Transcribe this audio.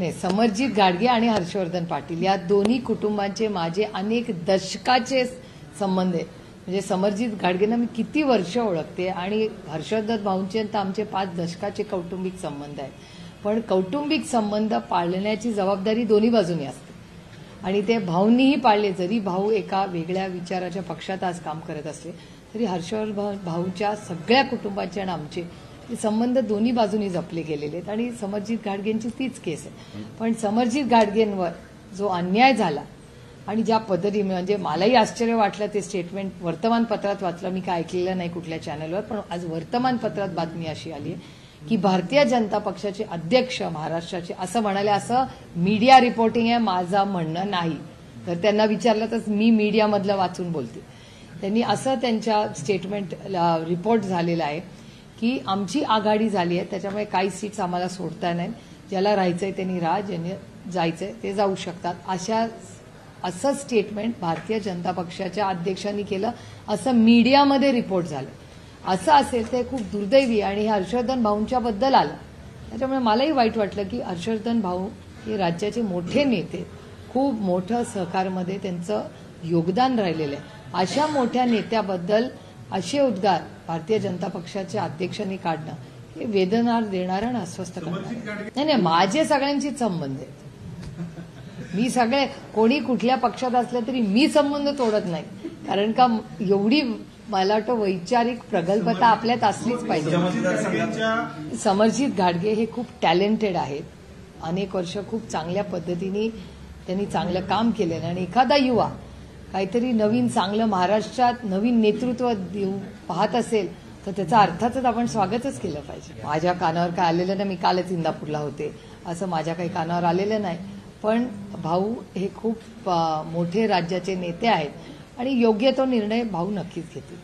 नाही, समरजित घाटगे आणि हर्षवर्धन पाटील या दोन्ही कुटुंबांचे माझे अनेक दशकाचे संबंध आहेत. म्हणजे समरजित घाटगेंना मी किती वर्ष ओळखते आणि हर्षवर्धन भाऊंचे तर आमचे 5 दशकाचे कौटुंबिक संबंध आहेत. पण कौटुंबिक संबंध पाळण्याची जबाबदारी दोन्ही बाजूनी असते आणि ते भाऊंनीही पाळले. जरी भाऊ एका वेगळ्या विचाराच्या पक्षात आज काम करत असले तरी हर्षवर्धन भाऊच्या सगळ्या कुटुंबाचे आणि आमचे संबंध दोन्ही बाजूनी जपले गेलेले आहेत आणि समरजित घाटगेंची तीच केस आहे. पण समरजित घाटगेंवर जो अन्याय झाला आणि ज्या पद्धतीने, म्हणजे मलाही आश्चर्य वाटलं ते स्टेटमेंट वर्तमानपत्रात वाचलं, मी काय ऐकलेलं नाही कुठल्या चॅनलवर, पण आज वर्तमानपत्रात बातमी अशी आली आहे की भारतीय जनता पक्षाचे अध्यक्ष महाराष्ट्राचे असं म्हणाले. असं मीडिया रिपोर्टिंग आहे, माझं म्हणणं नाही. तर त्यांना विचारलं तर मी मीडियामधलं वाचून बोलते. त्यांनी असं त्यांच्या स्टेटमेंट रिपोर्ट झालेला आहे की आमची आघाडी झाली आहे, त्याच्यामुळे काही सीट्स आम्हाला सोडता नाही. ज्याला राहायचंय त्यांनी राहा, ज्यांनी जायचंय ते जाऊ शकतात. असं स्टेटमेंट भारतीय जनता पक्षाच्या अध्यक्षांनी केलं, असं मीडियामध्ये रिपोर्ट झालं. असं असेल ते खूप दुर्दैवी आणि हे हर्षवर्धन भाऊंच्याबद्दल आलं. त्याच्यामुळे मलाही वाईट वाटलं की हर्षवर्धन भाऊ हे राज्याचे मोठे नेते, खूप मोठं सहकारमध्ये त्यांचं योगदान राहिलेलं आहे. अशा मोठ्या नेत्याबद्दल असे उद्गार भारतीय जनता पक्षाच्या अध्यक्षांनी काढणं हे वेदना देणारं आणि अस्वस्थ करणारं. नाही, माझे सगळ्यांशीच संबंध आहेत. मी सगळे कोणी कुठल्या पक्षात असलं तरी मी संबंध तोडत नाही, कारण का एवढी मला वाटतं वैचारिक प्रगल्भता आपल्यात असलीच पाहिजे. समरजित घाटगे हे खूप टॅलेंटेड आहेत. अनेक वर्ष खूप चांगल्या पद्धतीने त्यांनी चांगलं काम केलेलं आणि एखादा युवा काहीतरी नवीन चांगलं महाराष्ट्रात नवीन नेतृत्व देऊ पाहत असेल तर त्याचं अर्थातच आपण स्वागतच केलं पाहिजे. माझ्या कानावर काय आलेलं नाही, मी कालच इंदापूरला होते, असं माझ्या काही कानावर आलेलं नाही. पण भाऊ हे खूप मोठे राज्याचे नेते आहेत आणि योग्य तो निर्णय भाऊ नक्कीच घेतील.